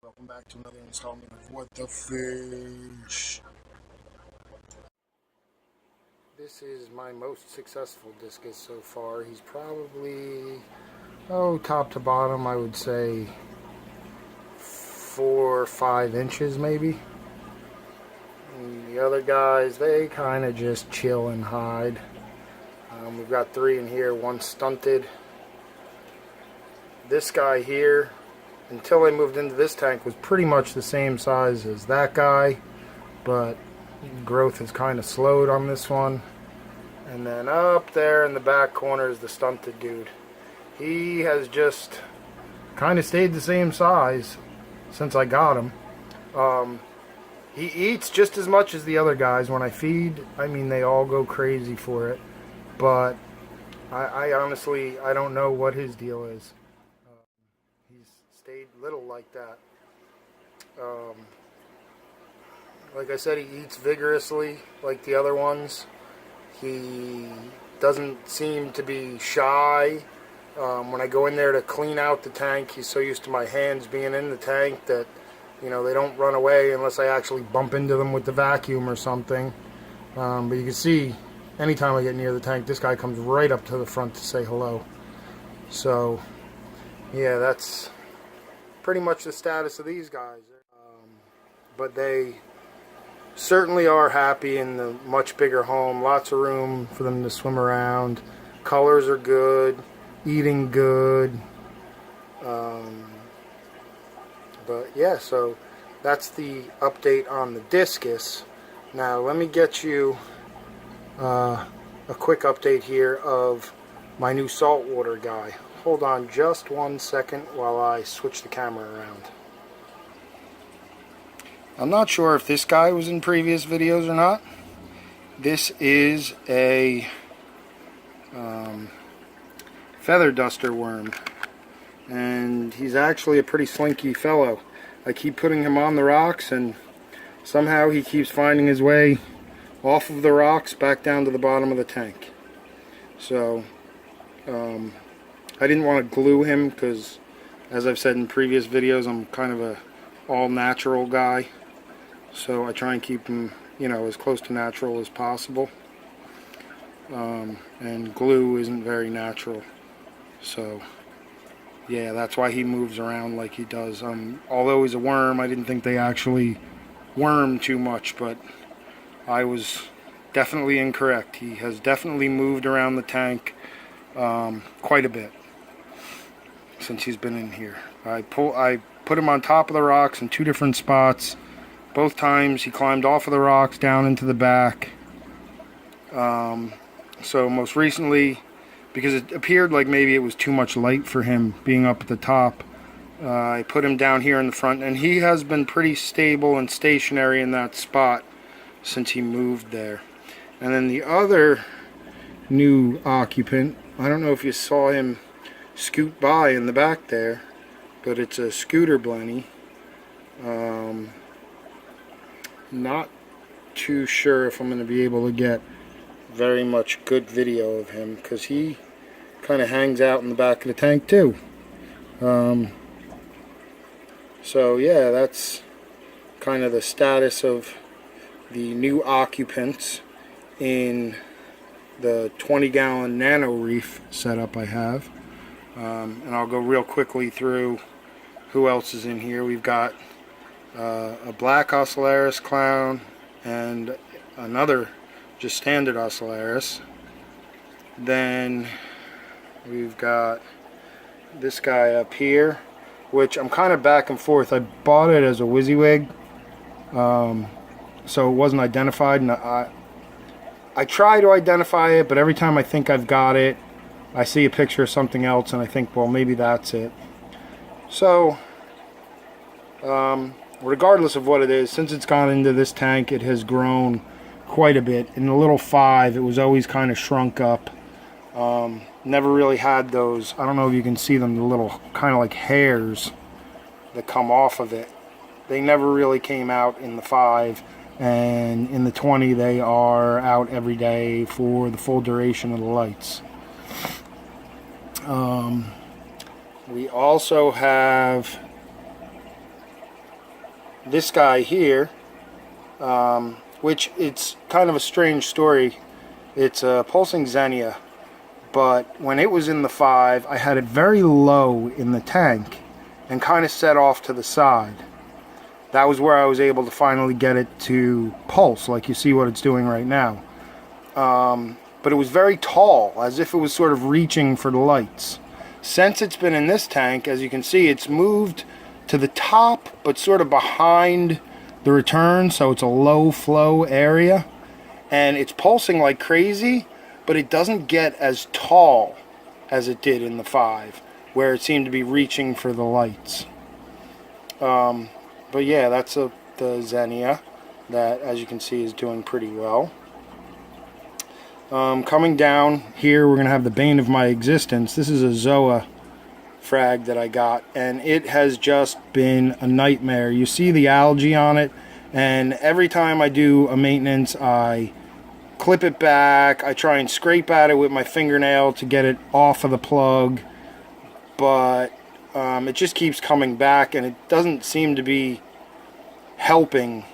Welcome back to another installment of What the Fish. This is my most successful discus so far. He's probably, top to bottom, I would say 4 or 5 inches maybe. And the other guys, they kind of just chill and hide. We've got 3 in here, 1 stunted. This guy here, until I moved into this tank, was pretty much the same size as that guy, but growth has kind of slowed on this one. And then up there in the back corner is the stunted dude. He has just kind of stayed the same size since I got him. He eats just as much as the other guys. When I feed, I mean, they all go crazy for it, but I honestly, I don't know what his deal is. Stayed little like that. Like I said, he eats vigorously like the other ones. He doesn't seem to be shy. When I go in there to clean out the tank, he's so used to my hands being in the tank that, you know, they don't run away unless I actually bump into them with the vacuum or something. But you can see, anytime I get near the tank, this guy comes right up to the front to say hello. So, yeah, that's pretty much the status of these guys. But they certainly are happy in the much bigger home. Lots of room for them to swim around. Colors are good. Eating good. But yeah, so that's the update on the discus. Now let me get you a quick update here of my new saltwater guy. Hold on just 1 second while I switch the camera around. I'm not sure if this guy was in previous videos or not. This is a feather duster worm, and he's actually a pretty slinky fellow. I keep putting him on the rocks, and somehow he keeps finding his way off of the rocks back down to the bottom of the tank. So I didn't want to glue him because, as I've said in previous videos, I'm kind of a all-natural guy. So I try and keep him, you know, as close to natural as possible. And glue isn't very natural. So, yeah, that's why he moves around like he does. Although he's a worm, I didn't think they actually worm too much, but I was definitely incorrect. He has definitely moved around the tank quite a bit since he's been in here. I put him on top of the rocks in 2 different spots. Both times he climbed off of the rocks down into the back. So most recently, because it appeared like maybe it was too much light for him being up at the top, I put him down here in the front, and he has been pretty stable and stationary in that spot since he moved there. And then the other new occupant, I don't know if you saw him scoot by in the back there, but it's a scooter blenny. Not too sure if I'm going to be able to get very much good video of him, because he kind of hangs out in the back of the tank too. So yeah, that's kind of the status of the new occupants in the 20-gallon Nano Reef setup I have. And I'll go real quickly through who else is in here. We've got a black Ocellaris clown and another just standard Ocellaris. Then we've got this guy up here, which I'm kind of back and forth. I bought it as a WYSIWYG, so it wasn't identified, and I try to identify it, but every time I think I've got it, I see a picture of something else and I think, well, maybe that's it. So regardless of what it is, since it's gone into this tank, it has grown quite a bit. In the little 5, it was always kind of shrunk up. Never really had those, I don't know if you can see them, the little kind of like hairs that come off of it. They never really came out in the 5, and in the 20 they are out every day for the full duration of the lights. We also have this guy here, which it's kind of a strange story. It's a pulsing xenia, but when it was in the 5, I had it very low in the tank and kind of set off to the side. That was where I was able to finally get it to pulse, like you see what it's doing right now. But it was very tall, as if it was sort of reaching for the lights. Since it's been in this tank, as you can see, it's moved to the top, but sort of behind the return, so it's a low flow area. And it's pulsing like crazy, but it doesn't get as tall as it did in the 5, where it seemed to be reaching for the lights. But yeah, that's the Xenia that, as you can see, is doing pretty well. Coming down here, we're going to have the bane of my existence. This is a Zoa frag that I got, and it has just been a nightmare. You see the algae on it, and every time I do a maintenance, I clip it back. I try and scrape at it with my fingernail to get it off of the plug, but it just keeps coming back, and it doesn't seem to be helping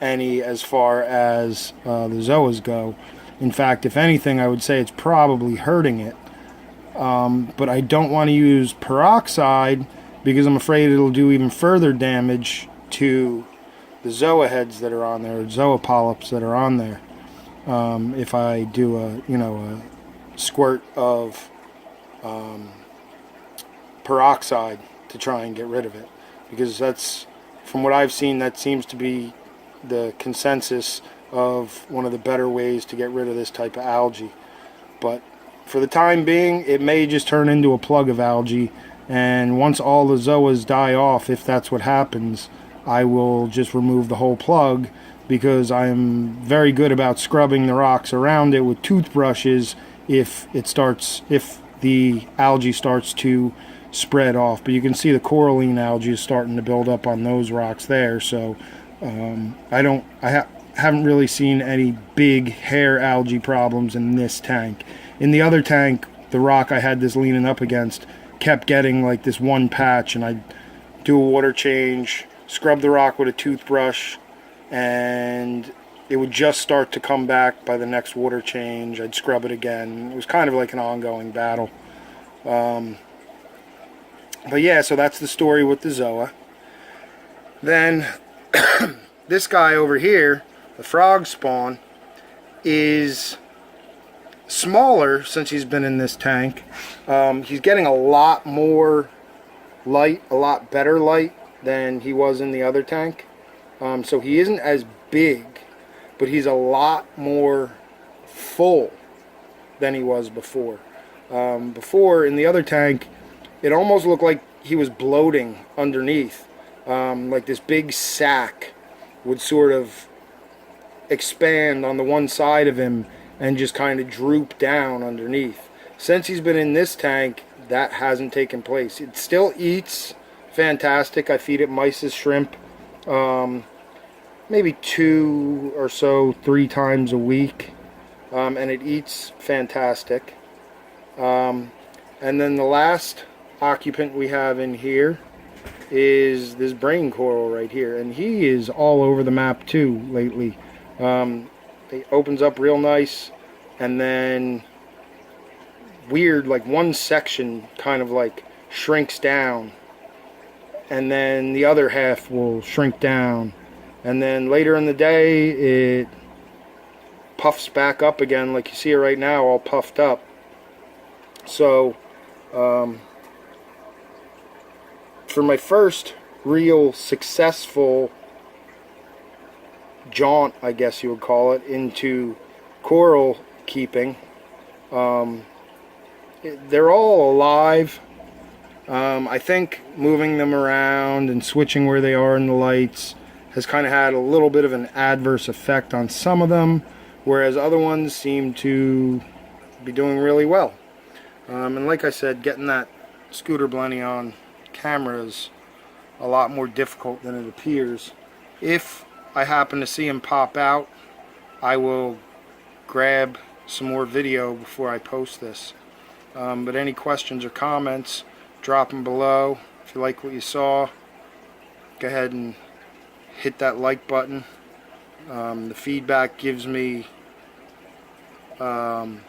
any as far as the Zoas go. In fact, if anything, I would say it's probably hurting it. But I don't want to use peroxide because I'm afraid it'll do even further damage to the Zoa heads that are on there, or Zoa polyps that are on there. If I do a squirt of peroxide to try and get rid of it, because that's, from what I've seen, that seems to be the consensus of one of the better ways to get rid of this type of algae. But for the time being, it may just turn into a plug of algae, and once all the Zoas die off, if that's what happens, I will just remove the whole plug, because I'm very good about scrubbing the rocks around it with toothbrushes if the algae starts to spread off. But you can see the coralline algae is starting to build up on those rocks there, so I haven't really seen any big hair algae problems in this tank. In the other tank, the rock I had this leaning up against kept getting like this one patch, and I'd do a water change, scrub the rock with a toothbrush, and it would just start to come back by the next water change. I'd scrub it again. It was kind of like an ongoing battle. But yeah, so that's the story with the Zoa. Then this guy over here, the frog spawn, is smaller since he's been in this tank. He's getting a lot more light, a lot better light than he was in the other tank. So he isn't as big, but he's a lot more full than he was before. Before, in the other tank, it almost looked like he was bloating underneath. Like this big sack would sort of expand on the one side of him and just kind of droop down underneath. Since he's been in this tank, that hasn't taken place. It still eats fantastic. I feed it mysis shrimp maybe 2 or so, 3 times a week, and it eats fantastic. And then the last occupant we have in here is this brain coral right here, and he is all over the map too lately. It opens up real nice, and then weird, like one section kind of like shrinks down, and then the other half will shrink down, and then later in the day it puffs back up again, like you see it right now, all puffed up. So for my first real successful jaunt, I guess you would call it, into coral keeping, they're all alive. I think moving them around and switching where they are in the lights has kind of had a little bit of an adverse effect on some of them, whereas other ones seem to be doing really well. And like I said, getting that scooter blenny on camera is a lot more difficult than it appears. If I happen to see him pop out, I will grab some more video before I post this. But any questions or comments, drop them below. If you like what you saw, go ahead and hit that like button. The feedback gives me some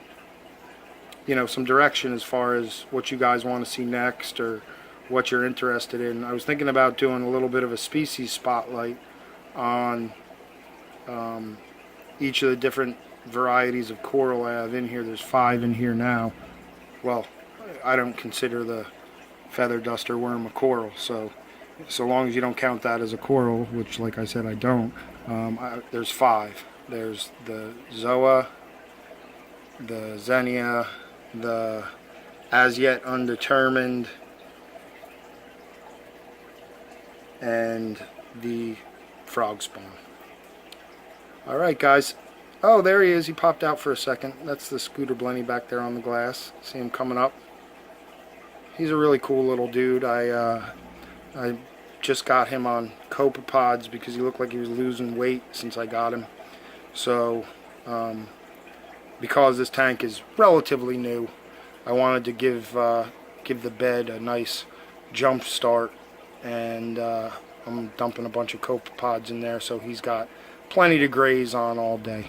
direction as far as what you guys want to see next or what you're interested in. I was thinking about doing a little bit of a species spotlight on each of the different varieties of coral I have in here. There's 5 in here now. Well, I don't consider the feather duster worm a coral, so long as you don't count that as a coral, which like I said I don't, there's 5. There's the zoa, the xenia, the as yet undetermined, and the frog spawn. Alright guys. Oh, there he is. He popped out for a second. That's the scooter blenny back there on the glass. See him coming up? He's a really cool little dude. I just got him on copepods because he looked like he was losing weight since I got him. So, because this tank is relatively new, I wanted to give the bed a nice jump start, and I'm dumping a bunch of copepods in there so he's got plenty to graze on all day.